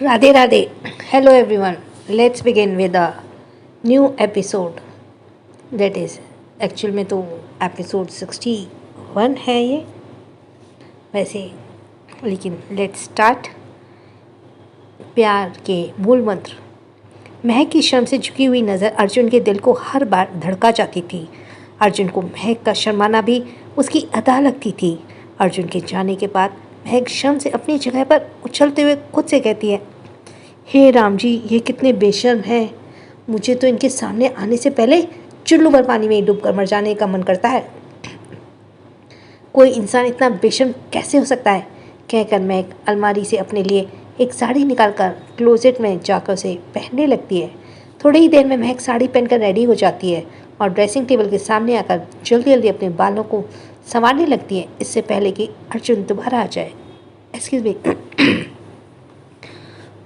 Radhe Radhe. Hello everyone. Let's begin with a new episode. That is, actual में तो episode 61 है ये वैसे, लेकिन लेट्स स्टार्ट। प्यार के मूल मंत्र। महक की शर्म से झुकी हुई नज़र अर्जुन के दिल को हर बार धड़का जाती थी। अर्जुन को महक का शर्माना भी उसकी अदा लगती थी। अर्जुन के जाने के बाद महक शर्म से अपनी जगह पर उछलते हुए खुद से कहती है, हे राम जी, ये कितने बेशर्म हैं। मुझे तो इनके सामने आने से पहले चुल्लू भर पानी में डूब कर मर जाने का मन करता है। कोई इंसान इतना बेशर्म कैसे हो सकता है। कहकर महक अलमारी से अपने लिए एक साड़ी निकालकर क्लोजेट में जाकर उसे पहनने लगती है। थोड़ी ही देर में महक साड़ी पहनकर रेडी हो जाती है और ड्रेसिंग टेबल के सामने आकर जल्दी जल्दी अपने बालों को संवारने लगती है, इससे पहले कि अर्जुन दोबारा आ जाए। Excuse me.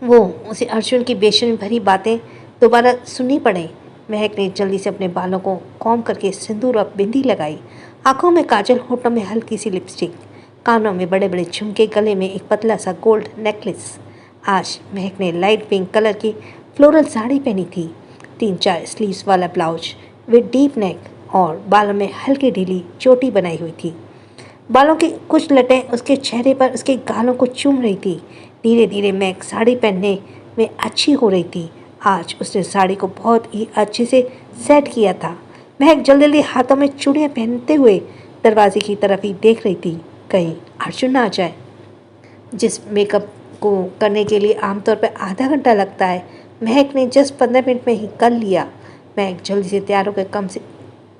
वो उसे अर्जुन की बेशर्मी भरी बातें दोबारा सुननी पड़े। महक ने जल्दी से अपने बालों को कॉम्ब करके सिंदूर और बिंदी लगाई। आंखों में काजल, होठों में हल्की सी लिपस्टिक, कानों में बड़े बड़े झुमके, गले में एक पतला सा गोल्ड नेकलेस। आज महक ने लाइट पिंक कलर की फ्लोरल साड़ी पहनी थी, 3-4 स्लीव्स वाला ब्लाउज विद डीप नेक और बालों में हल्की ढीली चोटी बनाई हुई थी। बालों की कुछ लटें उसके चेहरे पर उसके गालों को चूम रही थी। धीरे धीरे महक साड़ी पहनने में अच्छी हो रही थी। आज उसने साड़ी को बहुत ही अच्छे से सेट किया था। महक जल्दी जल्दी हाथों में चूड़ियाँ पहनते हुए दरवाजे की तरफ ही देख रही थी, कहीं अर्जुन ना आ जाए। जिस मेकअप को करने के लिए आमतौर पर आधा घंटा लगता है, महक ने जस्ट 15 मिनट में ही कर लिया। महक जल्दी से तैयार होकर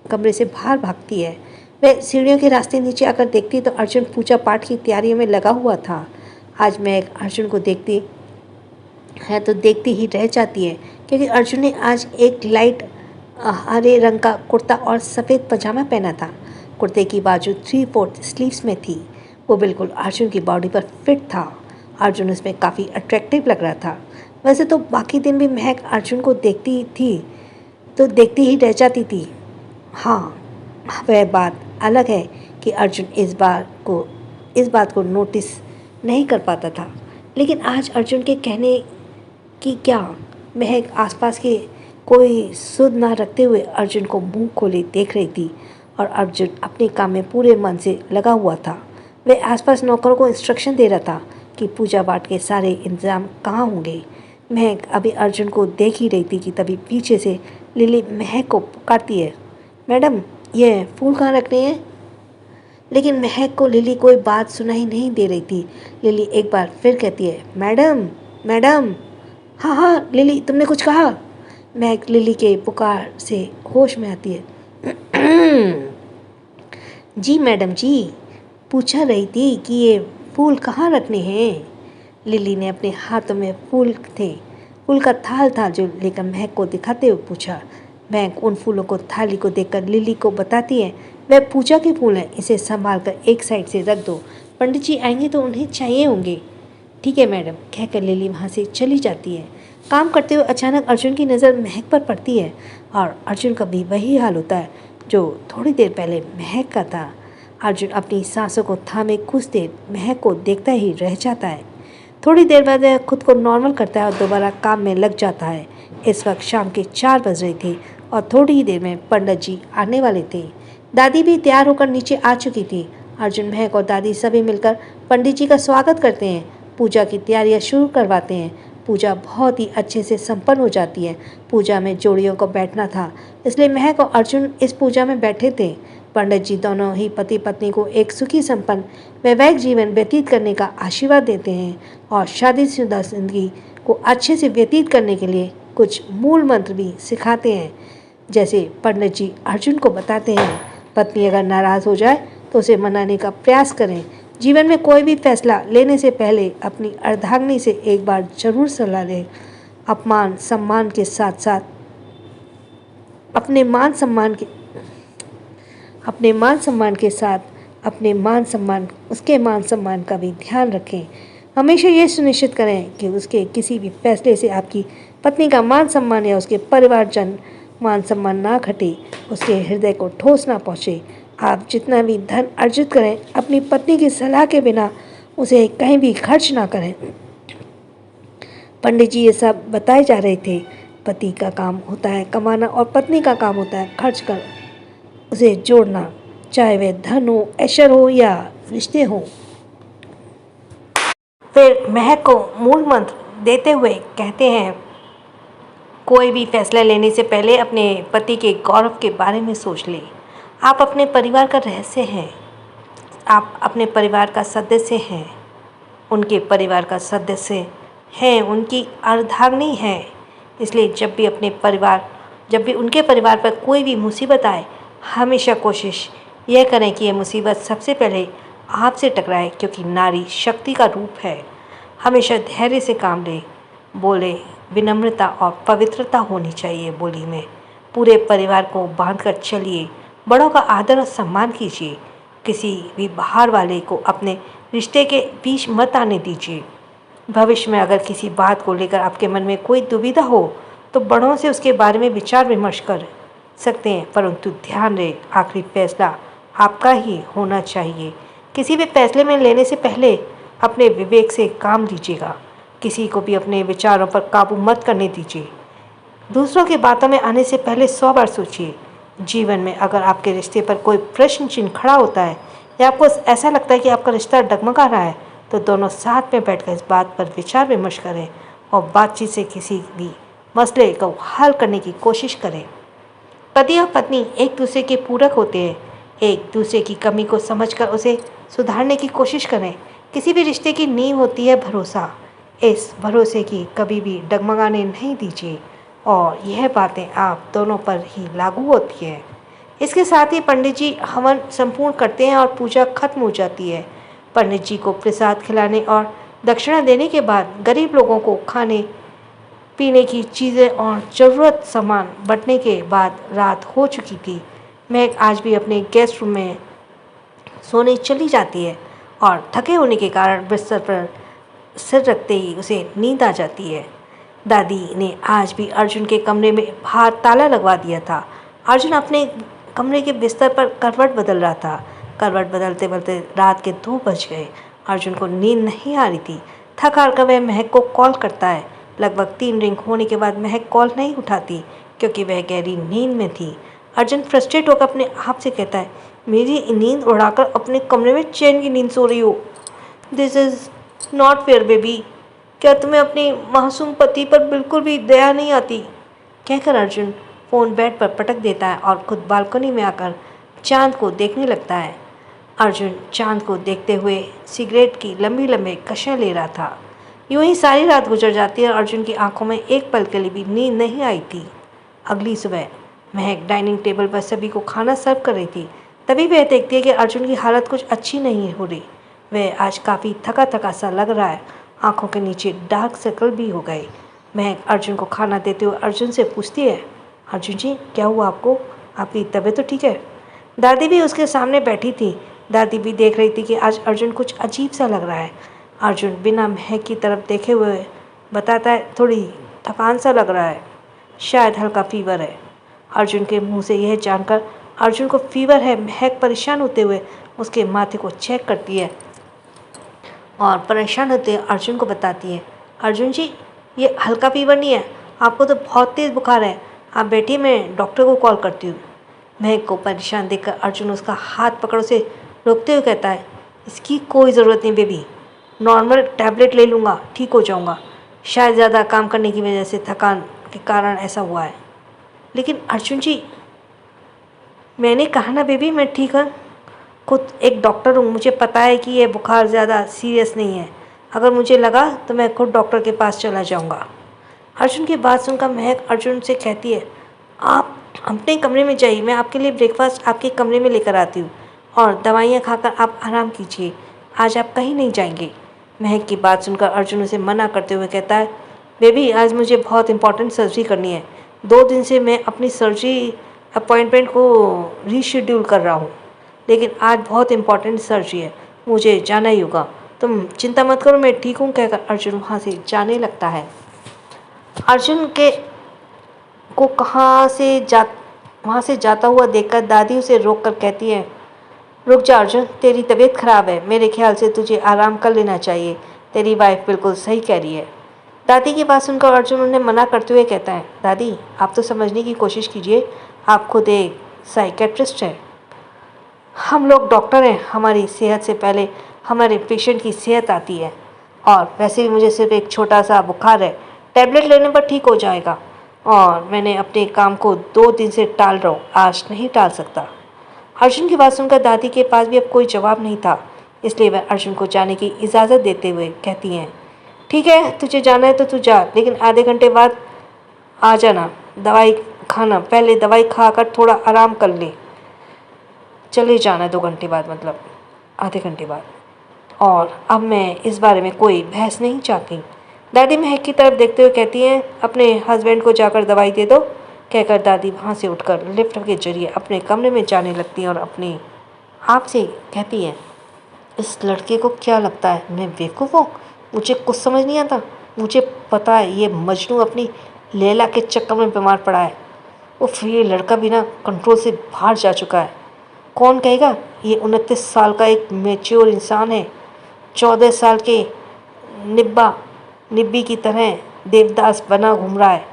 कमरे से बाहर भागती है। वह सीढ़ियों के रास्ते नीचे आकर देखती तो अर्जुन पूजा पाठ की तैयारियों में लगा हुआ था। आज महक अर्जुन को देखती है तो देखती ही रह जाती है, क्योंकि अर्जुन ने आज एक लाइट हरे रंग का कुर्ता और सफ़ेद पजामा पहना था। कुर्ते की बाजू 3/4 स्लीव्स में थी। वो बिल्कुल अर्जुन की बॉडी पर फिट था। अर्जुन उसमें काफ़ी अट्रैक्टिव लग रहा था। वैसे तो बाकी दिन भी महक अर्जुन को देखती थी तो देखती ही रह जाती थी। हाँ, वह बात अलग है कि अर्जुन इस बात को नोटिस नहीं कर पाता था। लेकिन आज अर्जुन के कहने की क्या, महक आसपास के कोई सुध ना रखते हुए अर्जुन को मुंह खोले देख रही थी और अर्जुन अपने काम में पूरे मन से लगा हुआ था। वह आसपास नौकरों को इंस्ट्रक्शन दे रहा था कि पूजा पाठ के सारे इंतजाम कहाँ होंगे। महक अभी अर्जुन को देख ही रही थी कि तभी पीछे से लिली महक को पुकारती है, मैडम, ये फूल कहाँ रखने हैं। लेकिन महक को लिली कोई बात सुनाई नहीं दे रही थी। लिली एक बार फिर कहती है, मैडम, मैडम। हाँ हाँ लिली, तुमने कुछ कहा। महक लिली के पुकार से होश में आती है। जी मैडम जी, पूछा रही थी कि ये फूल कहाँ रखने हैं। लिली ने अपने हाथों में फूल का थाल था जो लेकर महक को दिखाते हुए पूछा। महक उन फूलों को थाली को देखकर लिली को बताती है, वह पूजा के फूल हैं, इसे संभाल कर एक साइड से रख दो, पंडित जी आएंगे तो उन्हें चाहिए होंगे। ठीक है मैडम, कहकर लिली वहाँ से चली जाती है। काम करते हुए अचानक अर्जुन की नज़र महक पर पड़ती है और अर्जुन का भी वही हाल होता है जो थोड़ी देर पहले महक का था। अर्जुन अपनी सांसों को थामे कुछ देर महक को देखता ही रह जाता है। थोड़ी देर बाद वह खुद को नॉर्मल करता है और दोबारा काम में लग जाता है। इस वक्त शाम के 4 बज रहे थे और थोड़ी ही देर में पंडित जी आने वाले थे। दादी भी तैयार होकर नीचे आ चुकी थी। अर्जुन, महक और दादी सभी मिलकर पंडित जी का स्वागत करते हैं, पूजा की तैयारियां शुरू करवाते हैं। पूजा बहुत ही अच्छे से संपन्न हो जाती है। पूजा में जोड़ियों को बैठना था, इसलिए महक और अर्जुन इस पूजा में बैठे थे। पंडित जी दोनों ही पति पत्नी को एक सुखी संपन्न वैवाहिक जीवन व्यतीत करने का आशीर्वाद देते हैं और शादीशुदा जिंदगी को अच्छे से व्यतीत करने के लिए कुछ मूल मंत्र भी सिखाते हैं। जैसे पंडित जी अर्जुन को बताते हैं, पत्नी अगर नाराज़ हो जाए तो उसे मनाने का प्रयास करें। जीवन में कोई भी फैसला लेने से पहले अपनी अर्धांगिनी से एक बार जरूर सलाह लें। अपने उसके मान सम्मान का भी ध्यान रखें। हमेशा ये सुनिश्चित करें कि उसके किसी भी फैसले से आपकी पत्नी का मान सम्मान या उसके परिवारजन मान सम्मान ना घटे, उसके हृदय को ठोस ना पहुँचे। आप जितना भी धन अर्जित करें, अपनी पत्नी की सलाह के बिना उसे कहीं भी खर्च ना करें। पंडित जी ये सब बताए जा रहे थे। पति का काम होता है कमाना और पत्नी का काम होता है खर्च कर उसे जोड़ना, चाहे वह धन हो, ऐश्वर्य हो या रिश्ते हो। फिर महक को मूल मंत्र देते हुए कहते हैं, कोई भी फैसला लेने से पहले अपने पति के गौरव के बारे में सोच ले। आप अपने परिवार का रहस्य हैं, आप अपने परिवार का सदस्य हैं, उनके परिवार का सदस्य हैं, उनकी अर्धांगिनी है। इसलिए जब भी उनके परिवार पर कोई भी मुसीबत आए, हमेशा कोशिश यह करें कि यह मुसीबत सबसे पहले आपसे टकराए, क्योंकि नारी शक्ति का रूप है। हमेशा धैर्य से काम ले, बोले विनम्रता और पवित्रता होनी चाहिए बोली में। पूरे परिवार को बांधकर चलिए, बड़ों का आदर और सम्मान कीजिए, किसी भी बाहर वाले को अपने रिश्ते के बीच मत आने दीजिए। भविष्य में अगर किसी बात को लेकर आपके मन में कोई दुविधा हो तो बड़ों से उसके बारे में विचार विमर्श कर सकते हैं, परंतु ध्यान रहे आखिरी फैसला आपका ही होना चाहिए। किसी भी फैसले में लेने से पहले अपने विवेक से काम लीजिएगा। किसी को भी अपने विचारों पर काबू मत करने दीजिए। दूसरों की बातों में आने से पहले 100 बार सोचिए। जीवन में अगर आपके रिश्ते पर कोई प्रश्न चिन्ह खड़ा होता है या आपको ऐसा लगता है कि आपका रिश्ता डगमगा रहा है, तो दोनों साथ में बैठकर इस बात पर विचार विमर्श करें और बातचीत से किसी भी मसले को हल करने की कोशिश करें। पति और पत्नी एक दूसरे के पूरक होते हैं। एक दूसरे की कमी को समझकर उसे सुधारने की कोशिश करें। किसी भी रिश्ते की नींव होती है भरोसा। इस भरोसे की कभी भी डगमगाने नहीं दीजिए और यह बातें आप दोनों पर ही लागू होती है। इसके साथ ही पंडित जी हवन संपूर्ण करते हैं और पूजा खत्म हो जाती है। पंडित जी को प्रसाद खिलाने और दक्षिणा देने के बाद गरीब लोगों को खाने पीने की चीज़ें और ज़रूरत सामान बंटने के बाद रात हो चुकी थी। महक आज भी अपने गेस्ट रूम में सोने चली जाती है और थके होने के कारण बिस्तर पर सिर रखते ही उसे नींद आ जाती है। दादी ने आज भी अर्जुन के कमरे में बाहर ताला लगवा दिया था। अर्जुन अपने कमरे के बिस्तर पर करवट बदल रहा था। करवट बदलते बदलते रात के 2 बज गए। अर्जुन को नींद नहीं आ रही थी। थक हार कर वह महक को कॉल करता है। लगभग 3 रिंग होने के बाद महक कॉल नहीं उठाती क्योंकि वह गहरी नींद में थी। अर्जुन फ्रस्ट्रेट होकर अपने आप से कहता है, मेरी नींद उड़ाकर अपने कमरे में चैन की नींद सो रही हो। This is not fair baby. क्या तुम्हें अपने मासूम पति पर बिल्कुल भी दया नहीं आती? कहकर अर्जुन फ़ोन बेड पर पटक देता है और खुद बालकनी में आकर चांद को देखने लगता है। अर्जुन चांद को देखते हुए सिगरेट की लंबी लंबी कशियाँ ले रहा था। यूं ही सारी रात गुजर जाती है और अर्जुन की आंखों में एक पल के लिए भी नींद नहीं आई थी। अगली सुबह महक डाइनिंग टेबल पर सभी को खाना सर्व कर रही थी। तभी वह देखती है कि अर्जुन की हालत कुछ अच्छी नहीं हो रही। वह आज काफ़ी थका थका सा लग रहा है। आंखों के नीचे डार्क सर्कल भी हो गए। महक अर्जुन को खाना देते हुए अर्जुन से पूछती है, अर्जुन जी क्या हुआ आपको? आपकी तबीयत तो ठीक है? दादी भी उसके सामने बैठी थी। दादी भी देख रही थी कि आज अर्जुन कुछ अजीब सा लग रहा है। अर्जुन बिना महक की तरफ देखे हुए बताता है, थोड़ी थकान सा लग रहा है, शायद हल्का फीवर है। अर्जुन के मुंह से यह जानकर अर्जुन को फीवर है, महक परेशान होते हुए उसके माथे को चेक करती है और परेशान होते अर्जुन को बताती है, अर्जुन जी ये हल्का फीवर नहीं है, आपको तो बहुत तेज़ बुखार है। आप बैठिए, मैं डॉक्टर को कॉल करती हूँ। महक को परेशान देखकर अर्जुन उसका हाथ पकड़ उसे रोकते हुए कहता है, इसकी कोई ज़रूरत नहीं बेबी, नॉर्मल टैबलेट ले लूँगा, ठीक हो जाऊँगा। शायद ज़्यादा काम करने की वजह से थकान के कारण ऐसा हुआ है। लेकिन अर्जुन जी मैंने कहा ना बेबी मैं ठीक हूँ, खुद एक डॉक्टर हूँ, मुझे पता है कि ये बुखार ज़्यादा सीरियस नहीं है। अगर मुझे लगा तो मैं खुद डॉक्टर के पास चला जाऊँगा। अर्जुन की बात सुनकर महक अर्जुन से कहती है, आप अपने कमरे में जाइए, मैं आपके लिए ब्रेकफास्ट आपके कमरे में लेकर आती हूँ और दवाइयाँ खाकर आप आराम कीजिए, आज आप कहीं नहीं जाएंगे। महक की बात सुनकर अर्जुन उसे मना करते हुए कहता है, बेबी आज मुझे बहुत इंपॉर्टेंट सर्जरी करनी है। 2 दिन से मैं अपनी सर्जरी अपॉइंटमेंट को रीशेड्यूल कर रहा हूँ, लेकिन आज बहुत इंपॉर्टेंट सर्जरी है, मुझे जाना ही होगा। तुम चिंता मत करो, मैं ठीक हूँ कहकर अर्जुन वहाँ से जाने लगता है। अर्जुन के को वहाँ से जाता हुआ देखकर दादी उसे रोक कर कहती है, रुक जा अर्जुन, तेरी तबीयत ख़राब है, मेरे ख्याल से तुझे आराम कर लेना चाहिए। तेरी वाइफ बिल्कुल सही कह रही है। दादी की बात सुनकर अर्जुन उन्हें मना करते हुए कहता है, दादी आप तो समझने की कोशिश कीजिए, आप खुद एक साइकेट्रिस्ट हैं। हम लोग डॉक्टर हैं, हमारी सेहत से पहले हमारे पेशेंट की सेहत आती है। और वैसे भी मुझे सिर्फ एक छोटा सा बुखार है, टैबलेट लेने पर ठीक हो जाएगा। और मैंने अपने काम को 2 दिन से टाल रहा हूँ, आज नहीं टाल सकता। अर्जुन की बात सुनकर दादी के पास भी अब कोई जवाब नहीं था, इसलिए वह अर्जुन को जाने की इजाज़त देते हुए कहती हैं, ठीक है तुझे जाना है तो तू जा, लेकिन आधे घंटे बाद आ जाना। दवाई खाना, पहले दवाई खाकर थोड़ा आराम कर ले, चले जाना 2 घंटे बाद, मतलब आधे घंटे बाद। और अब मैं इस बारे में कोई बहस नहीं चाहती। दादी महक की तरफ देखते हुए कहती हैं, अपने हस्बैंड को जाकर दवाई दे दो। कहकर दादी वहाँ से उठकर लिफ्ट के जरिए अपने कमरे में जाने लगती हैं और अपने आप से कहती हैं, इस लड़के को क्या लगता है मैं बेवकूफ़ हूँ? मुझे कुछ समझ नहीं आता। मुझे पता है ये मजनू अपनी लैला के चक्कर में बीमार पड़ा है। उफ, ये लड़का भी ना कंट्रोल से बाहर जा चुका है। कौन कहेगा ये 29 साल का एक मैच्योर इंसान है, 14 साल के निब्बी की तरह देवदास बना घूम रहा है।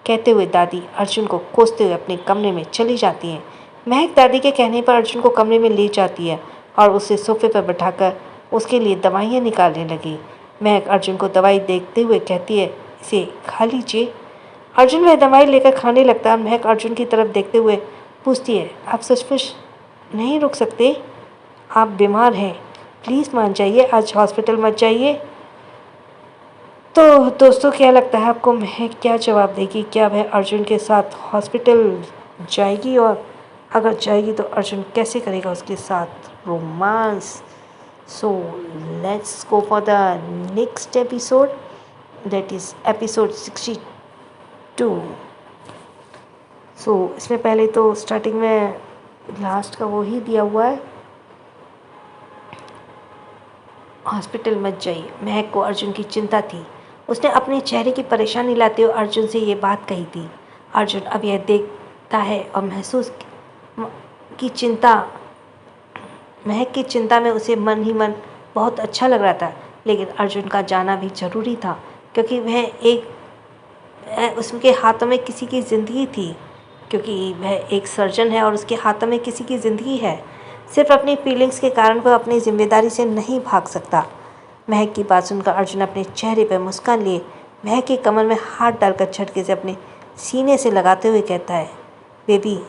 कहते हुए दादी अर्जुन को कोसते हुए अपने कमरे में चली जाती हैं। महक दादी के कहने पर अर्जुन को कमरे में ले जाती है और उसे सोफे पर बैठाकर उसके लिए दवाइयाँ निकालने लगी। महक अर्जुन को दवाई देखते हुए कहती है, इसे खा लीजिए। अर्जुन वह दवाई लेकर खाने लगता है और महक अर्जुन की तरफ देखते हुए पूछती है, आप सचमुच नहीं रुक सकते? आप बीमार हैं, प्लीज़ मान जाइए, आज हॉस्पिटल मत जाइए। तो दोस्तों क्या लगता है आपको, महक क्या जवाब देगी? क्या वह अर्जुन के साथ हॉस्पिटल जाएगी? और अगर जाएगी तो अर्जुन कैसे करेगा उसके साथ romance? So let's go for the next episode, that is episode 62। सो इसमें पहले तो स्टार्टिंग में लास्ट का वो ही दिया हुआ है, हॉस्पिटल मत जाइए। महक को अर्जुन की चिंता थी। उसने अपने चेहरे की परेशानी लाते हुए अर्जुन से ये बात कही थी। अर्जुन अब यह देखता है और महसूस की चिंता, महक की चिंता में उसे मन ही मन बहुत अच्छा लग रहा था। लेकिन अर्जुन का जाना भी ज़रूरी था, क्योंकि उसके हाथों में किसी की ज़िंदगी थी, क्योंकि वह एक सर्जन है और उसके हाथों में किसी की ज़िंदगी है। सिर्फ अपनी फीलिंग्स के कारण वह अपनी जिम्मेदारी से नहीं भाग सकता। महक की बात सुनकर अर्जुन अपने चेहरे पर मुस्कान लिए महक के कमर में हाथ डालकर झटके से अपने सीने से लगाते हुए कहता है, बेबी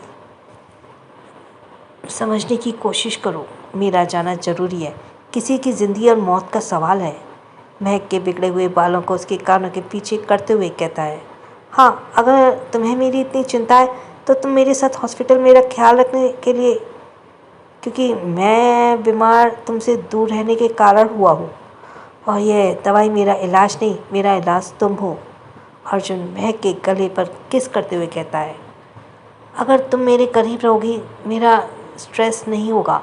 समझने की कोशिश करो, मेरा जाना ज़रूरी है, किसी की ज़िंदगी और मौत का सवाल है। महक के बिगड़े हुए बालों को उसके कानों के पीछे करते हुए कहता है, हाँ अगर तुम्हें मेरी इतनी चिंता है तो तुम मेरे साथ हॉस्पिटल मेरा ख्याल रखने के लिए, क्योंकि मैं बीमार तुमसे दूर रहने के कारण हुआ हूँ और यह दवाई मेरा इलाज नहीं, मेरा इलाज तुम हो। अर्जुन महक के गले पर किस करते हुए कहता है, अगर तुम मेरे करीब रहोगी मेरा स्ट्रेस नहीं होगा,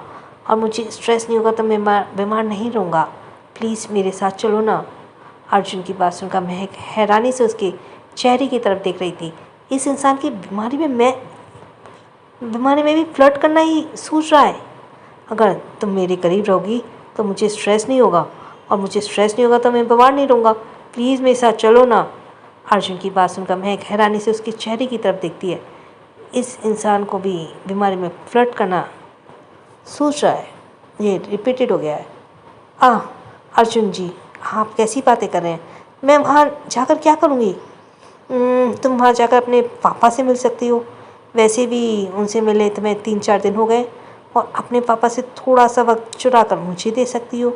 और मुझे स्ट्रेस नहीं होगा तो मैं बीमार नहीं रहूँगा। प्लीज़ मेरे साथ चलो ना। अर्जुन की बात सुनकर महक हैरानी से उसके चेहरे की तरफ देख रही थी। इस इंसान की बीमारी में भी फ्लर्ट करना ही सूझ रहा है। अगर तुम मेरे करीब रहोगी तो मुझे स्ट्रेस नहीं होगा, और मुझे स्ट्रेस नहीं होगा तो मैं बीमार नहीं रहूँगा। प्लीज़ मेरे साथ चलो ना। अर्जुन की बात सुनकर महक हैरानी से उसके चेहरे की तरफ देखती है। इस इंसान को भी बीमारी में फ्लर्ट करना सूझ रहा है, ये रिपीटेड हो गया है। अर्जुन जी आप कैसी बातें कर रहे हैं? मैं वहाँ जाकर क्या करूँगी? तुम वहाँ जाकर अपने पापा से मिल सकती हो, वैसे भी उनसे मिले तुम्हें 3-4 दिन हो गए, और अपने पापा से थोड़ा सा वक्त चुरा कर मुझे दे सकती हो,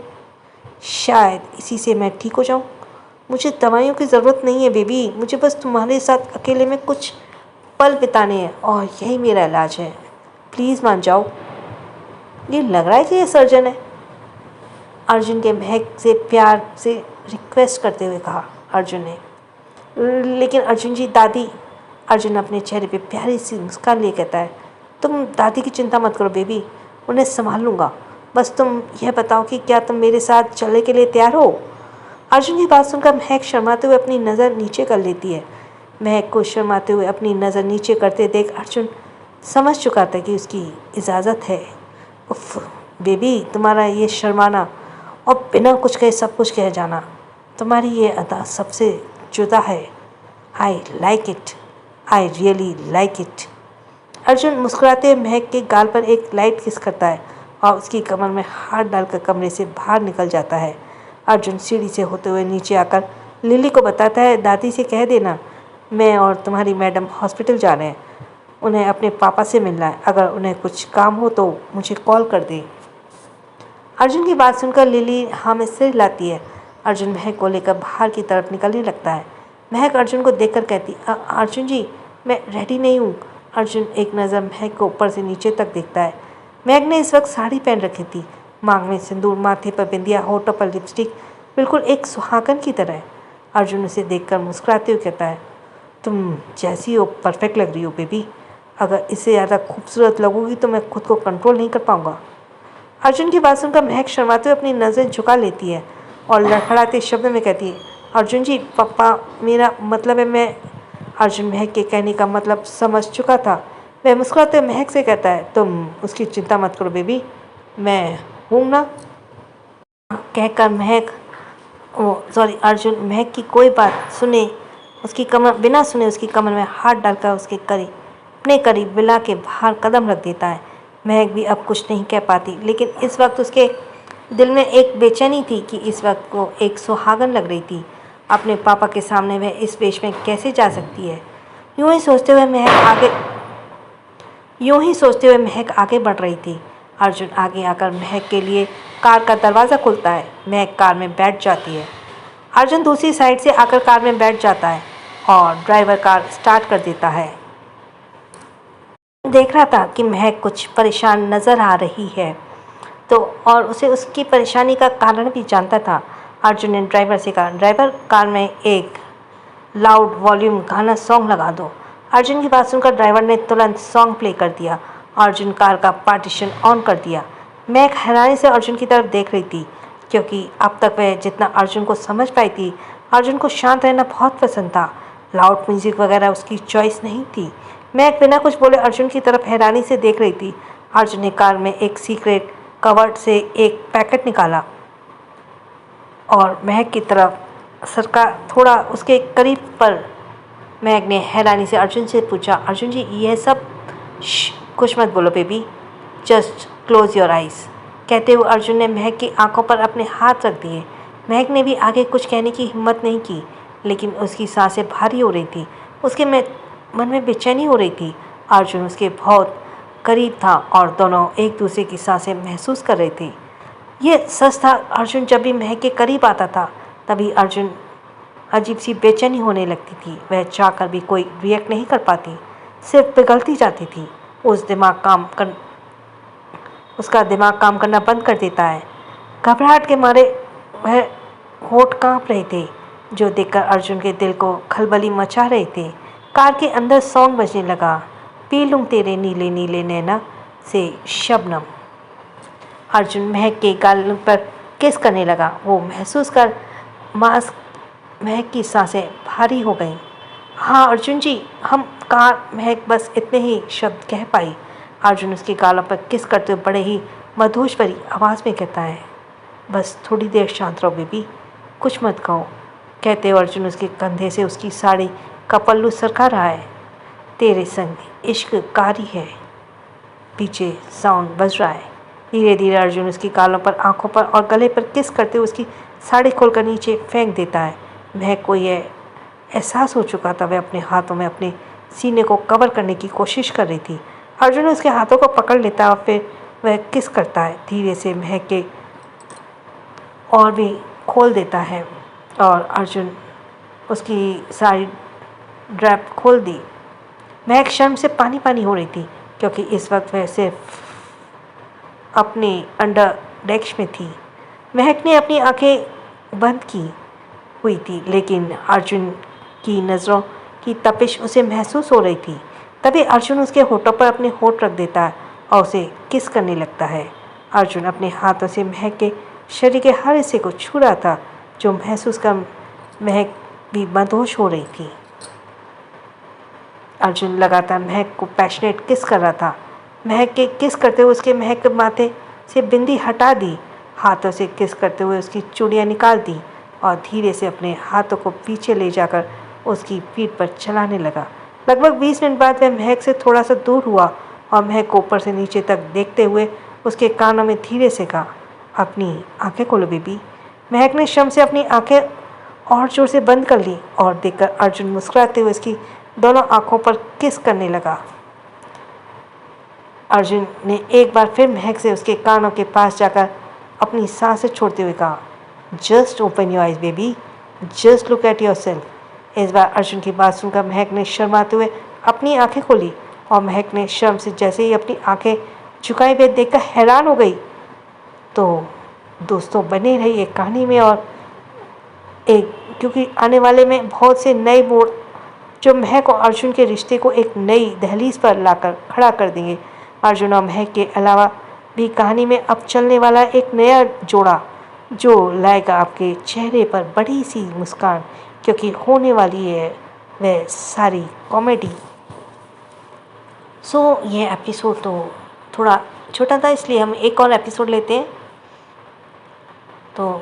शायद इसी से मैं ठीक हो जाऊँ। मुझे दवाइयों की ज़रूरत नहीं है बेबी, मुझे बस तुम्हारे साथ अकेले में कुछ पल बिताने हैं और यही मेरा इलाज है। प्लीज़ मान जाओ। ये लग रहा है कि ये सर्जन है। अर्जुन के महक से प्यार से रिक्वेस्ट करते हुए कहा अर्जुन ने। लेकिन अर्जुन जी दादी, अर्जुन अपने चेहरे पे प्यारी सी मुस्कान लिए कहता है, तुम दादी की चिंता मत करो बेबी, उन्हें संभाल लूँगा। बस तुम यह बताओ कि क्या तुम मेरे साथ चलने के लिए तैयार हो? अर्जुन की बात सुनकर महक शर्माते हुए अपनी नज़र नीचे कर लेती है। महक को शर्माते हुए अपनी नज़र नीचे करते देख अर्जुन समझ चुका था कि उसकी इजाज़त है। उफ बेबी, तुम्हारा ये शर्माना और बिना कुछ कहे सब कुछ कह जाना तुम्हारी ये अदा सबसे जुदा है। I like it, I really like it. Arjun मुस्कुराते हुए महक के गाल पर एक लाइट किस करता है और उसकी कमर में हाथ डालकर कमरे से बाहर निकल जाता है। अर्जुन सीढ़ी से होते हुए नीचे आकर लिली को बताता है, दादी से कह देना मैं और तुम्हारी मैडम हॉस्पिटल जा रहे हैं, उन्हें अपने पापा से मिलना है, अगर उन्हें कुछ काम हो तो मुझे कॉल कर दे। अर्जुन की बात सुनकर लिली हाँ में सिर हिलाती है। अर्जुन महक को लेकर बाहर की तरफ निकलने लगता है। महक अर्जुन को देखकर कहती, अर्जुन जी मैं रेडी नहीं हूँ। अर्जुन एक नज़र महक को ऊपर से नीचे तक देखता है। महक ने इस वक्त साड़ी पहन रखी थी, मांग में सिंदूर, माथे पर बिंदिया, होठों पर लिपस्टिक, बिल्कुल एक सुहागन की तरह है। अर्जुन उसे देखकर मुस्कुराते हुए कहता है, तुम जैसी हो परफेक्ट लग रही हो बेबी, अगर इससे ज़्यादा खूबसूरत लगोगी तो मैं खुद को कंट्रोल नहीं कर पाऊँगा। अर्जुन की बात सुनकर महक शर्माते हुए अपनी नज़रें झुका लेती है और लड़खड़ाते शब्द में कहती है, अर्जुन जी पापा मेरा मतलब है मैं। अर्जुन महक के कहने का मतलब समझ चुका था। वह मुस्कुराते हुए महक से कहता है, तुम उसकी चिंता मत करो बेबी, मैं हूँ ना। कहकर अर्जुन महक की कोई बात सुने उसकी कमर बिना सुने उसकी कमर में हाथ डालकर उसके अपने करीब बिला के बाहर कदम रख देता है। महक भी अब कुछ नहीं कह पाती, लेकिन इस वक्त उसके दिल में एक बेचैनी थी कि इस वक्त वो एक सुहागन लग रही थी। अपने पापा के सामने वह इस वेश में कैसे जा सकती है। यूं ही सोचते हुए महक आगे बढ़ रही थी। अर्जुन आगे आकर महक के लिए कार का दरवाज़ा खुलता है। महक कार में बैठ जाती है। अर्जुन दूसरी साइड से आकर कार में बैठ जाता है और ड्राइवर कार स्टार्ट कर देता है। देख रहा था कि महक कुछ परेशान नज़र आ रही है तो और उसे उसकी परेशानी का कारण भी जानता था। अर्जुन ने ड्राइवर से कहा, ड्राइवर कार में एक लाउड वॉल्यूम गाना सॉन्ग लगा दो। अर्जुन की बात सुनकर ड्राइवर ने तुरंत सॉन्ग प्ले कर दिया। अर्जुन कार का पार्टीशन ऑन कर दिया। महक हैरानी से अर्जुन की तरफ देख रही थी, क्योंकि अब तक वह जितना अर्जुन को समझ पाई थी, अर्जुन को शांत रहना बहुत पसंद था। लाउड म्यूजिक वगैरह उसकी चॉइस नहीं थी। महक बिना कुछ बोले अर्जुन की तरफ हैरानी से देख रही थी। अर्जुन ने कार में एक सीक्रेट कवर्ड से एक पैकेट निकाला और महक की तरफ सरका थोड़ा उसके करीब पर। महक ने हैरानी से अर्जुन से पूछा, अर्जुन जी यह सब कुछ मत बोलो baby, just close your eyes. कहते हुए अर्जुन ने महक की आंखों पर अपने हाथ रख दिए। महक ने भी आगे कुछ कहने की हिम्मत नहीं की, लेकिन उसकी सांसें भारी हो रही थी। उसके मन में बेचैनी हो रही थी। अर्जुन उसके बहुत करीब था और दोनों एक दूसरे की सांसें महसूस कर रहे थे। ये सच था, अर्जुन जब भी महक के करीब आता था तभी अर्जुन अजीब सी बेचैनी होने लगती थी। वह चाहकर भी कोई रिएक्ट नहीं कर पाती, सिर्फ पिघलती जाती थी। उसका दिमाग काम करना बंद कर देता है। घबराहट के मारे वह होठ कांप रहे थे, जो देखकर अर्जुन के दिल को खलबली मचा रहे थे। कार के अंदर सॉन्ग बजने लगा, पी लूं तेरे नीले नीले नैना से शबनम। अर्जुन महक के गाल पर किस करने लगा। वो महसूस कर महक की सांसें भारी हो गईं। हाँ अर्जुन जी, हम कार। महक बस इतने ही शब्द कह पाई। अर्जुन उसके गालों पर किस करते हुए बड़े ही मधुश भरी आवाज़ में कहता है, बस थोड़ी देर शांत रहो बेबी, कुछ मत कहो। कहते हुए अर्जुन उसके कंधे से उसकी साड़ी का पल्लू सरका रहा है। तेरे संग इश्क कारी है, पीछे साउंड बज रहा है। धीरे धीरे अर्जुन उसकी गालों पर, आंखों पर और गले पर किस करते हुए उसकी साड़ी खोलकर नीचे फेंक देता है। महक को यह एहसास हो चुका था। वह अपने हाथों में अपने सीने को कवर करने की कोशिश कर रही थी। अर्जुन उसके हाथों को पकड़ लेता है और फिर वह किस करता है। धीरे से महक के और भी खोल देता है और अर्जुन उसकी सारी ड्रैप खोल दी। महक शर्म से पानी पानी हो रही थी, क्योंकि इस वक्त वह सिर्फ अपने अंडर डेक्स में थी। महक ने अपनी आंखें बंद की हुई थी, लेकिन अर्जुन की नज़रों की तपिश उसे महसूस हो रही थी। तभी अर्जुन उसके होठों पर अपने होठ रख देता है और उसे किस करने लगता है। अर्जुन अपने हाथों से महक के शरीर के हर हिस्से को छू रहा था, जो महसूस कर महक भी मदहोश हो रही थी। अर्जुन लगातार महक को पैशनेट किस कर रहा था। महक के किस करते हुए उसके महक माथे से बिंदी हटा दी, हाथों से किस करते हुए उसकी चूड़ियाँ निकाल दी। और धीरे से अपने हाथों को पीछे ले जाकर उसकी पीठ पर चलाने लगा। लगभग 20 मिनट बाद वह महक से थोड़ा सा दूर हुआ और महक को ऊपर से नीचे तक देखते हुए उसके कानों में धीरे से कहा, अपनी आंखें खोलो बेबी। महक ने शर्म से अपनी आंखें और जोर से बंद कर ली और देखकर अर्जुन मुस्कुराते हुए उसकी दोनों आंखों पर किस करने लगा। अर्जुन ने एक बार फिर महक से उसके कानों के पास जाकर अपनी सांसें छोड़ते हुए कहा, just open your eyes baby, just look at your self. इस बार अर्जुन की बात सुनकर महक ने शर्माते हुए अपनी आंखें खोली और महक ने शर्म से जैसे ही अपनी आंखें झुकाई हुए देखकर हैरान हो गई। तो दोस्तों बने रही एक कहानी में और क्योंकि आने वाले में बहुत से नए मोड़ जो महक और अर्जुन के रिश्ते को एक नई दहलीज पर लाकर खड़ा कर देंगे। अर्जुन और महक के अलावा भी कहानी में अब चलने वाला एक नया जोड़ा जो लाएगा आपके चेहरे पर बड़ी सी मुस्कान, क्योंकि होने वाली है वह सारी कॉमेडी। ये एपिसोड तो थोड़ा छोटा था, इसलिए हम एक और एपिसोड लेते हैं। तो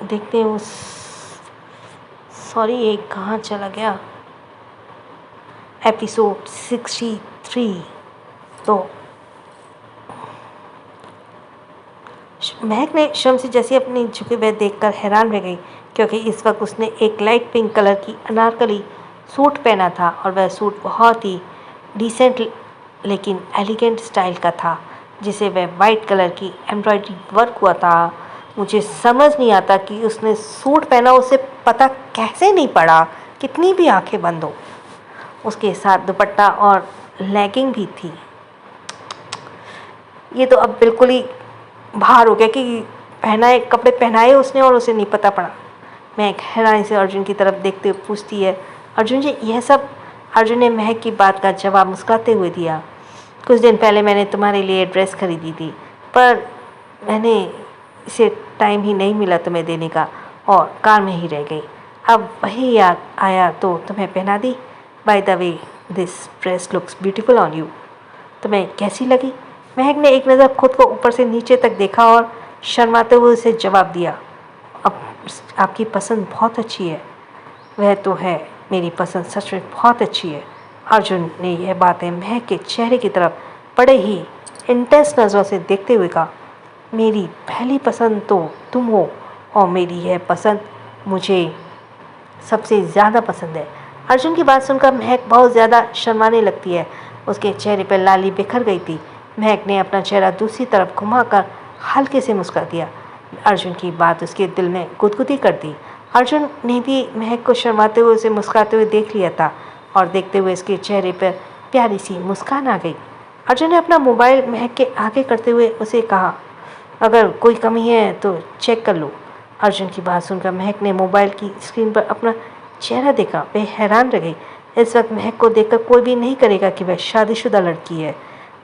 देखते हैं ये कहाँ चला गया, एपिसोड 63। तो महक ने शर्म से जैसे अपनी झुके हुए देखकर हैरान रह गई, क्योंकि इस वक्त उसने एक लाइट पिंक कलर की अनारकली सूट पहना था और वह सूट बहुत ही डिसेंट लेकिन एलिगेंट स्टाइल का था, जिसे वह वाइट कलर की एम्ब्रॉयडरी वर्क हुआ था। मुझे समझ नहीं आता कि उसने सूट पहना, उसे पता कैसे नहीं पड़ा, कितनी भी आंखें बंद हो। उसके साथ दुपट्टा और लेगिंग भी थी। ये तो अब बिल्कुल ही बाहर हो गया कि कपड़े पहनाए उसने और उसे नहीं पता पड़ा। मैं एक हैरानी से अर्जुन की तरफ देखते हुए पूछती है, अर्जुन जी यह सब? अर्जुन ने महक की बात का जवाब मुस्कुराते हुए दिया, कुछ दिन पहले मैंने तुम्हारे लिए ड्रेस खरीदी थी, पर मैंने इसे टाइम ही नहीं मिला तुम्हें देने का और कार में ही रह गई। अब वही याद आया तो तुम्हें पहना दी। By the way this dress looks beautiful on you. तुम्हें कैसी लगी? महक ने एक नज़र खुद को ऊपर से नीचे तक देखा और शर्माते हुए उसे जवाब दिया, अब आपकी पसंद बहुत अच्छी है। वह तो है, मेरी पसंद सच में बहुत अच्छी है। अर्जुन ने यह बातें महक के चेहरे की तरफ बड़े ही इंटेंस नज़रों से देखते हुए कहा, मेरी पहली पसंद तो तुम हो और मेरी यह पसंद मुझे सबसे ज़्यादा पसंद है। अर्जुन की बात सुनकर महक बहुत ज़्यादा शर्माने लगती है। उसके चेहरे पर लाली बिखर गई थी। महक ने अपना चेहरा दूसरी तरफ घुमाकर हल्के से मुस्कुरा दिया। अर्जुन की बात उसके दिल में गुदगुदी कर दी। अर्जुन ने भी महक को शर्माते हुए उसे मुस्कुराते हुए देख लिया था और देखते हुए उसके चेहरे पर प्यारी सी मुस्कान आ गई। अर्जुन ने अपना मोबाइल महक के आगे करते हुए उसे कहा, अगर कोई कमी है तो चेक कर लो। अर्जुन की बात सुनकर महक ने मोबाइल की स्क्रीन पर अपना चेहरा देखा। वह हैरान रह गई। इस वक्त महक को देखकर कोई भी नहीं करेगा कि वह शादीशुदा लड़की है।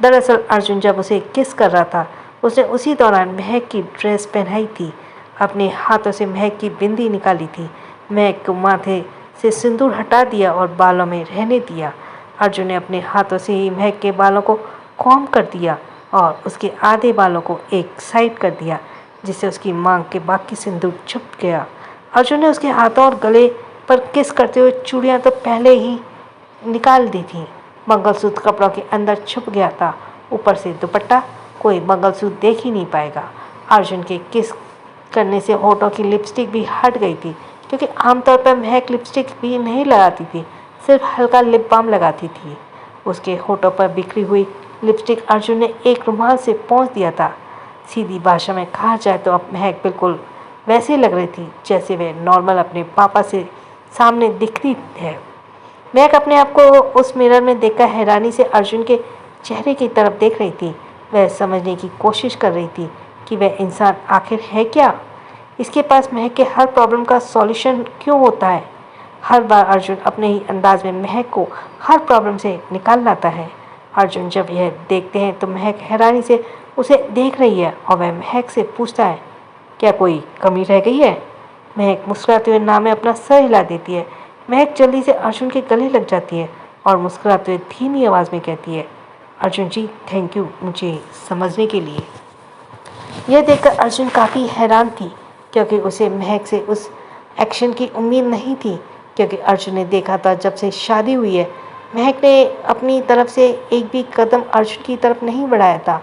दरअसल अर्जुन जब उसे किस कर रहा था, उसने उसी दौरान महक की ड्रेस पहनाई थी। अपने हाथों से महक की बिंदी निकाली थी। महक को माथे से सिंदूर हटा दिया और बालों में रहने दिया। अर्जुन ने अपने हाथों से ही महक के बालों को कॉम्ब कर दिया और उसके आधे बालों को एक साइड कर दिया, जिससे उसकी मांग के बाकी सिंदूर छुप गया। अर्जुन ने उसके हाथों और गले पर किस करते हुए चूड़ियाँ तो पहले ही निकाल दी थी। मंगलसूत्र कपड़ों के अंदर छुप गया था। ऊपर से दुपट्टा, कोई मंगलसूत्र देख ही नहीं पाएगा। अर्जुन के किस करने से होठों की लिपस्टिक भी हट गई थी, क्योंकि आमतौर पर महक लिपस्टिक भी नहीं लगाती थी, सिर्फ हल्का लिप बाम लगाती थी। उसके होठों पर बिखरी हुई लिपस्टिक अर्जुन ने एक रुमाल से पोंछ दिया था। सीधी भाषा में कहा जाए तो अब महक बिल्कुल वैसे लग रही थी जैसे वे नॉर्मल अपने पापा से सामने दिखती है। महक अपने आप को उस मिरर में देखकर हैरानी से अर्जुन के चेहरे की तरफ देख रही थी। वह समझने की कोशिश कर रही थी कि वह इंसान आखिर है क्या। इसके पास महक के हर प्रॉब्लम का सॉल्यूशन क्यों होता है। हर बार अर्जुन अपने ही अंदाज में महक को हर प्रॉब्लम से निकाल लाता है। अर्जुन जब यह देखते हैं तो महक हैरानी से उसे देख रही है और वह महक से पूछता है, क्या कोई कमी रह गई है? महक मुस्कुराते हुए नाम में अपना सर हिला देती है। महक जल्दी से अर्जुन के गले लग जाती है और मुस्कुराते हुए धीमी आवाज़ में कहती है, अर्जुन जी थैंक यू मुझे समझने के लिए। यह देखकर अर्जुन काफ़ी हैरान थी, क्योंकि उसे महक से उस एक्शन की उम्मीद नहीं थी, क्योंकि अर्जुन ने देखा था जब से शादी हुई है महक ने अपनी तरफ से एक भी कदम अर्जुन की तरफ नहीं बढ़ाया था।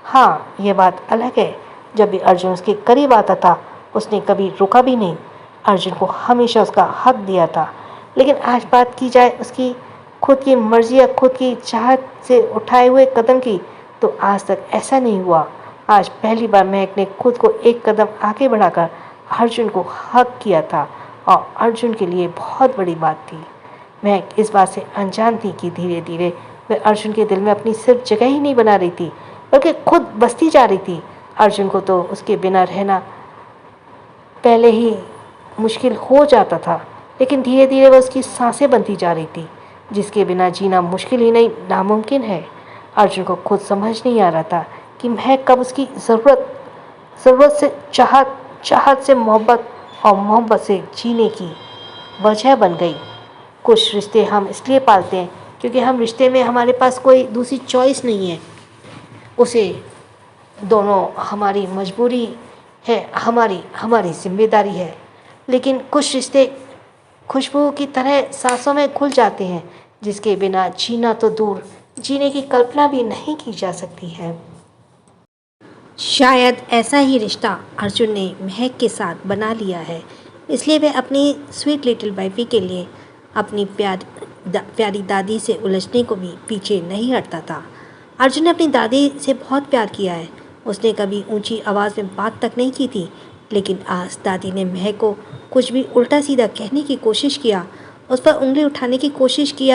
हाँ, ये बात अलग है, जब भी अर्जुन उसके करीब आता था उसने कभी रुका भी नहीं, अर्जुन को हमेशा उसका हक दिया था। लेकिन आज बात की जाए उसकी खुद की मर्जी या खुद की चाहत से उठाए हुए कदम की, तो आज तक ऐसा नहीं हुआ। आज पहली बार महक ने खुद को एक कदम आगे बढ़ाकर अर्जुन को हक किया था, और अर्जुन के लिए बहुत बड़ी बात थी। महक इस बात से अनजान थी कि धीरे धीरे वह अर्जुन के दिल में अपनी सिर्फ जगह ही नहीं बना रही थी, बल्कि खुद बसती जा रही थी। अर्जुन को तो उसके बिना रहना पहले ही मुश्किल हो जाता था, लेकिन धीरे धीरे वह उसकी सांसें बनती जा रही थी, जिसके बिना जीना मुश्किल ही नहीं नामुमकिन है। अर्जुन को खुद समझ नहीं आ रहा था कि महक कब उसकी ज़रूरत से चाहत से मोहब्बत, और मोहब्बत से जीने की वजह बन गई। कुछ रिश्ते हम इसलिए पालते हैं क्योंकि हम रिश्ते में हमारे पास कोई दूसरी चॉइस नहीं है, उसे दोनों हमारी मजबूरी है, हमारी जिम्मेदारी है। लेकिन कुछ रिश्ते खुशबू की तरह सांसों में घुल जाते हैं, जिसके बिना जीना तो दूर, जीने की कल्पना भी नहीं की जा सकती है। शायद ऐसा ही रिश्ता अर्जुन ने महक के साथ बना लिया है, इसलिए वह अपनी स्वीट लिटिल वाइफी के लिए अपनी प्यारी दादी से उलझने को भी पीछे नहीं हटता था। अर्जुन ने अपनी दादी से बहुत प्यार किया है, उसने कभी ऊंची आवाज़ में बात तक नहीं की थी, लेकिन आज दादी ने महक को कुछ भी उल्टा सीधा कहने की कोशिश किया, उस पर उंगली उठाने की कोशिश की,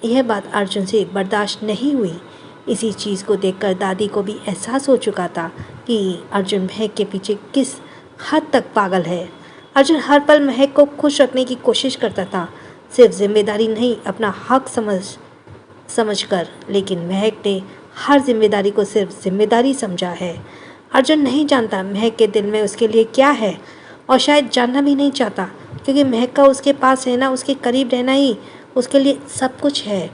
यह बात अर्जुन से बर्दाश्त नहीं हुई। इसी चीज़ को देखकर दादी को भी एहसास हो चुका था कि अर्जुन महक के पीछे किस हद तक पागल है। अर्जुन हर पल महक को खुश रखने की कोशिश करता था, सिर्फ जिम्मेदारी नहीं, अपना हक समझकर। लेकिन महक ने हर जिम्मेदारी को सिर्फ जिम्मेदारी समझा है। अर्जुन नहीं जानता महक के दिल में उसके लिए क्या है, और शायद जानना भी नहीं चाहता, क्योंकि महक का उसके पास रहना, उसके करीब रहना ही उसके लिए सब कुछ है।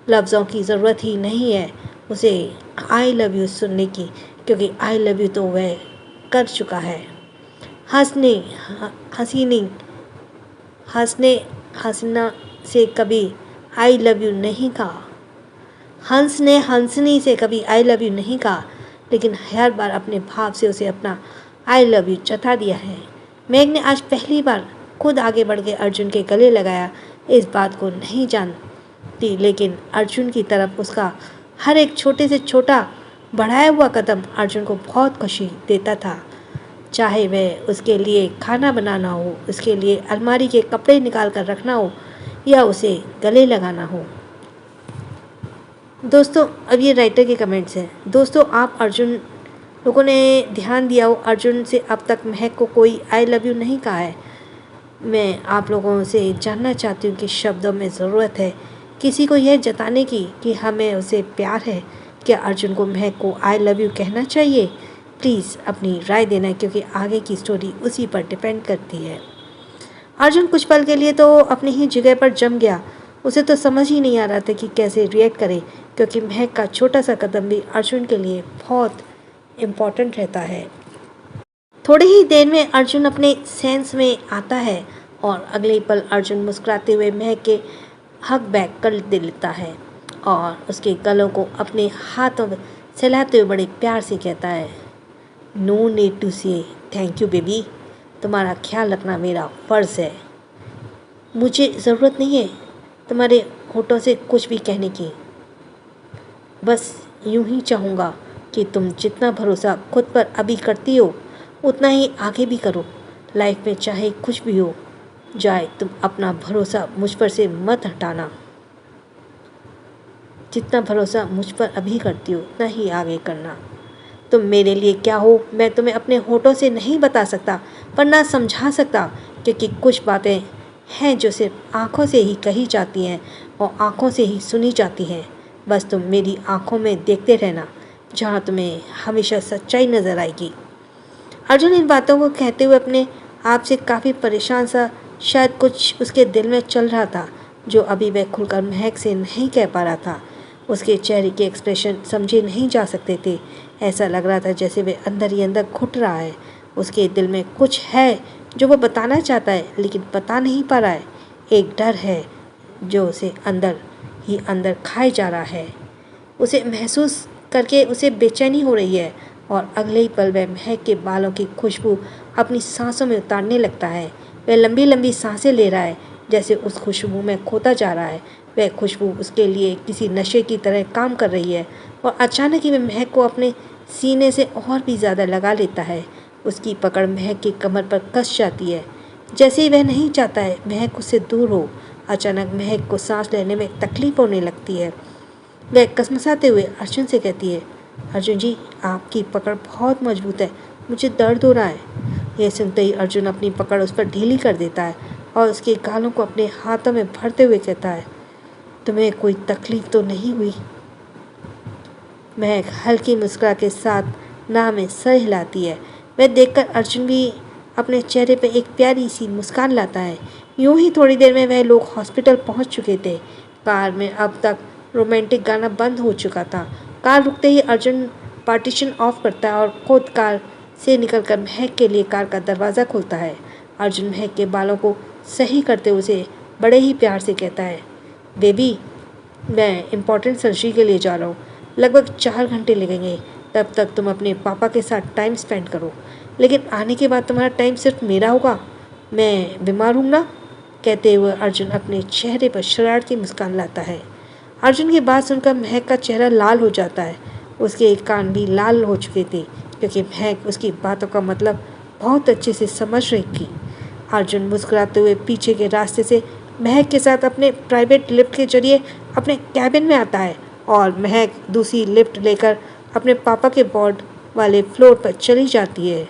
लफ्ज़ों की ज़रूरत ही नहीं है उसे आई लव यू सुनने की, क्योंकि आई लव यू तो वह कर चुका है। हंसना से कभी आई लव यू नहीं कहा, हंस ने हंसनी से कभी आई लव यू नहीं कहा, लेकिन हर बार अपने भाव से उसे अपना आई लव यू जता दिया है। मेघ ने आज पहली बार खुद आगे बढ़ के अर्जुन के गले लगाया। इस बात को नहीं जानती, लेकिन अर्जुन की तरफ उसका हर एक छोटे से छोटा बढ़ाया हुआ कदम अर्जुन को बहुत खुशी देता था। चाहे वह उसके लिए खाना बनाना हो, उसके लिए अलमारी के कपड़े निकाल कर रखना हो, या उसे गले लगाना हो। दोस्तों, अब ये राइटर के कमेंट्स हैं। दोस्तों, आप अर्जुन लोगों ने ध्यान दिया हो, अर्जुन से अब तक महक को कोई आई लव यू नहीं कहा है। मैं आप लोगों से जानना चाहती हूँ कि शब्दों में ज़रूरत है किसी को यह जताने की कि हमें उसे प्यार है। क्या अर्जुन को महक को आई लव यू कहना चाहिए? प्लीज़ अपनी राय देना, क्योंकि आगे की स्टोरी उसी पर डिपेंड करती है। अर्जुन कुछ पल के लिए तो अपनी ही जगह पर जम गया। उसे तो समझ ही नहीं आ रहा था कि कैसे रिएक्ट करे, क्योंकि महक का छोटा सा कदम भी अर्जुन के लिए बहुत इम्पॉर्टेंट रहता है। थोड़ी ही देर में अर्जुन अपने सेंस में आता है, और अगले पल अर्जुन मुस्कुराते हुए महक के हक बैक कर देता है और उसके गलों को अपने हाथों में सहलाते हुए बड़े प्यार से कहता है, नो नीड टू से थैंक यू बेबी, तुम्हारा ख्याल रखना मेरा फ़र्ज़ है। मुझे ज़रूरत नहीं है तुम्हारे होठों से कुछ भी कहने की, बस यूं ही चाहूँगा कि तुम जितना भरोसा खुद पर अभी करती हो उतना ही आगे भी करो। लाइफ में चाहे कुछ भी हो जाए, तुम अपना भरोसा मुझ पर से मत हटाना। जितना भरोसा मुझ पर अभी करती हो उतना ही आगे करना। तुम मेरे लिए क्या हो मैं तुम्हें अपने होठों से नहीं बता सकता, पर ना समझा सकता, क्योंकि कुछ बातें हैं जो सिर्फ आँखों से ही कही जाती हैं और आँखों से ही सुनी जाती हैं। बस तुम मेरी आँखों में देखते रहना, जहाँ तुम्हें हमेशा सच्चाई नज़र आएगी। अर्जुन इन बातों को कहते हुए अपने आप से काफ़ी परेशान सा, शायद कुछ उसके दिल में चल रहा था जो अभी वह खुलकर महक से नहीं कह पा रहा था। उसके चेहरे के एक्सप्रेशन समझे नहीं जा सकते थे। ऐसा लग रहा था जैसे वह अंदर ही अंदर घुट रहा है। उसके दिल में कुछ है जो वो बताना चाहता है लेकिन बता नहीं पा रहा है। एक डर है जो उसे अंदर ही अंदर खाए जा रहा है। उसे महसूस करके उसे बेचैनी हो रही है और अगले ही पल वह महक के बालों की खुशबू अपनी सांसों में उतारने लगता है। वह लंबी लंबी सांसें ले रहा है, जैसे उस खुशबू में खोता जा रहा है। वह खुशबू उसके लिए किसी नशे की तरह काम कर रही है और अचानक ही वह महक को अपने सीने से और भी ज़्यादा लगा लेता है। उसकी पकड़ महक की कमर पर कस जाती है। जैसे ही वह नहीं चाहता है महक उससे दूर हो, अचानक महक को सांस लेने में तकलीफ होने लगती है। वह कसमसाते हुए अर्जुन से कहती है, अर्जुन जी, आपकी पकड़ बहुत मजबूत है, मुझे दर्द हो रहा है। यह सुनते ही अर्जुन अपनी पकड़ उस पर ढीली कर देता है और उसके गालों को अपने हाथों में भरते हुए कहता है, तुम्हें कोई तकलीफ तो नहीं हुई? महक हल्की मुस्कुरा के साथ ना में सर हिलाती है। वह देखकर अर्जुन भी अपने चेहरे पर एक प्यारी सी मुस्कान लाता है। यूं ही थोड़ी देर में वह लोग हॉस्पिटल पहुंच चुके थे। कार में अब तक रोमांटिक गाना बंद हो चुका था। कार रुकते ही अर्जुन पार्टीशन ऑफ करता है और खुद कार से निकलकर महक के लिए कार का दरवाज़ा खोलता है। अर्जुन महक के बालों को सही करते हुए उसे बड़े ही प्यार से कहता है, बेबी, मैं इम्पोर्टेंट सर्जरी के लिए जा रहा हूँ, लगभग 4 घंटे लगेंगे। तब तक तुम अपने पापा के साथ टाइम स्पेंड करो, लेकिन आने के बाद तुम्हारा टाइम सिर्फ मेरा होगा। मैं बीमार हूँ ना? कहते हुए अर्जुन अपने चेहरे पर शरारती मुस्कान लाता है। अर्जुन की बात सुनकर महक का चेहरा लाल हो जाता है। उसके कान भी लाल हो चुके थे क्योंकि महक उसकी बातों का मतलब बहुत अच्छे से समझ रही थी। अर्जुन मुस्कुराते हुए पीछे के रास्ते से महक के साथ अपने प्राइवेट लिफ्ट के जरिए अपने कैबिन में आता है और महक दूसरी लिफ्ट लेकर अपने पापा के वार्ड वाले फ्लोर पर चली जाती है।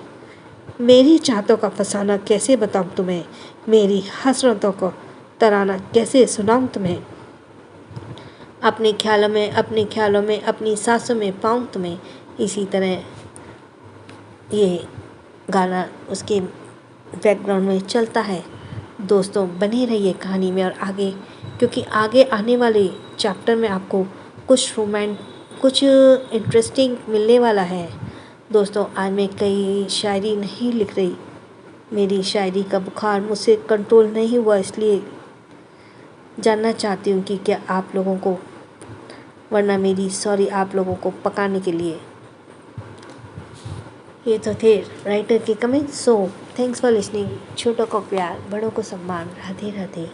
मेरी चाहतों का फसाना कैसे बताऊं तुम्हें, मेरी हसरतों को तराना कैसे सुनाऊं तुम्हें, अपने ख्यालों में अपनी सांसों में पाऊं तुम्हें। इसी तरह ये गाना उसके बैकग्राउंड में चलता है। दोस्तों, बने रहिए कहानी में और आगे, क्योंकि आगे आने वाले चैप्टर में आपको कुछ इंटरेस्टिंग मिलने वाला है। दोस्तों, आज मैं कई शायरी नहीं लिख रही, मेरी शायरी का बुखार मुझसे कंट्रोल नहीं हुआ, इसलिए जानना चाहती हूँ कि क्या आप लोगों को, वरना मेरी सॉरी आप लोगों को पकाने के लिए। ये तो थे राइटर के comment. So thanks for listening. छोटों को प्यार, बड़ों को सम्मान। राधे राधे।